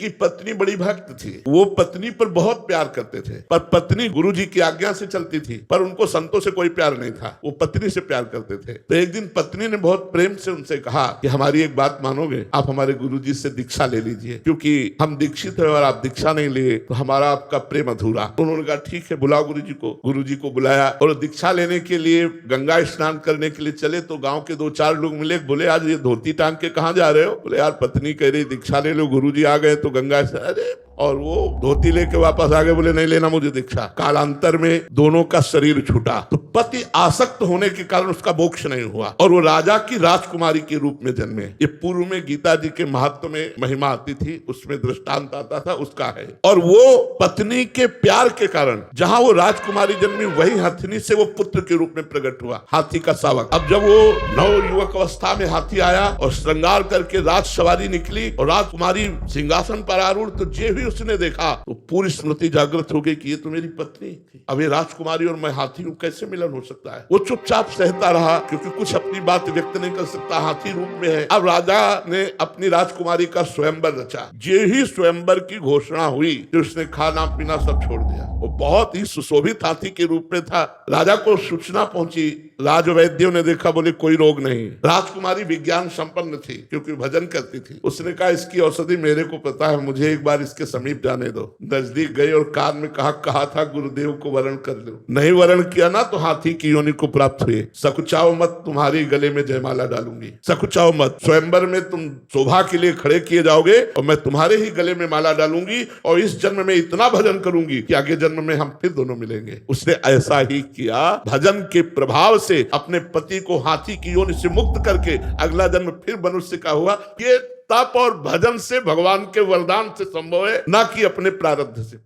इनकी पत्नी बड़ी भक्त थी, वो पत्नी पर बहुत प्यार करते थे, पर पत्नी गुरुजी की आज्ञा से चलती थी, पर उनको संतों से कोई प्यार नहीं था, वो पत्नी से प्यार करते थे। तो एक दिन पत्नी ने बहुत प्रेम से उनसे कहा कि हमारी एक बात मानोगे, आप हमारे गुरुजी से दीक्षा ले लीजिए, क्योंकि हम दीक्षित है और आप दीक्षा नहीं लिए तो हमारा आपका प्रेम अधूरा। उन्होंने कहा ठीक है, बुलाओ गुरुजी को। गुरुजी को बुलाया और दीक्षा लेने के लिए गंगा स्नान करने के लिए चले तो गांव के 2-4 लोग मिले, बोले आज ये धोती टांग के कहाँ जा रहे हो? बोले यार पत्नी कह रही दीक्षा ले लो, गुरुजी आ गए तो गंगा से। अरे और वो धोती लेके वापस आ गए, बोले नहीं लेना मुझे दीक्षा। कालांतर में दोनों का शरीर छूटा, तो पति आसक्त होने के कारण उसका मोक्ष नहीं हुआ और वो राजा की राजकुमारी के रूप में जन्मे। ये पूर्व में गीता जी के महत्व में महिमा आती थी, उसमें दृष्टांत आता था, उसका है। और वो पत्नी के प्यार के कारण जहां वो राजकुमारी जन्मी, वही हथिनी से वो पुत्र के रूप में प्रकट हुआ, हाथी का शावक। अब जब वो नव युवक अवस्था में हाथी आया और श्रृंगार करके राज सवारी निकली और राजकुमारी सिंहासन पर आरूढ़, तो जे उसने देखा तो पूरी स्मृति जागृत हो गई कि ये तो मेरी पत्नी थी। अब ये राजकुमारी और मैं हाथी हूं, कैसे मिलन हो सकता है? वो चुपचाप सहता रहा, क्योंकि कुछ अपनी बात व्यक्त नहीं कर सकता, हाथी रूप में है। अब राजा ने अपनी राजकुमारी का स्वयंवर रचा। जे ही स्वयंवर की घोषणा हुई तो उसने खाना पीना सब छोड़ दिया। वो बहुत ही सुशोभित हाथी के रूप में था। राजा को सूचना पहुंची, राजवैद्यों ने देखा, बोले कोई रोग नहीं। राजकुमारी विज्ञान संपन्न थी क्योंकि भजन करती थी। उसने कहा इसकी औषधि मेरे को पता है, मुझे एक बार इसके समीप जाने दो। नजदीक गई और कान में कहा था गुरुदेव को वरण कर लो, नहीं वरण किया ना तो हाथी की योनि को प्राप्त हुए। सकुचाओ मत, तुम्हारी गले में जयमाला डालूंगी। सकुचाओ मत, स्वयंवर में तुम शोभा के लिए खड़े किए जाओगे और मैं तुम्हारे ही गले में माला डालूंगी और इस जन्म में इतना भजन करूंगी कि आगे जन्म में हम फिर दोनों मिलेंगे। उसने ऐसा ही किया, भजन के प्रभाव से अपने पति को हाथी की योनि से मुक्त करके अगला जन्म फिर मनुष्य का हुआ। ये तप और भजन से भगवान के वरदान से संभव है, ना कि अपने प्रारब्ध से।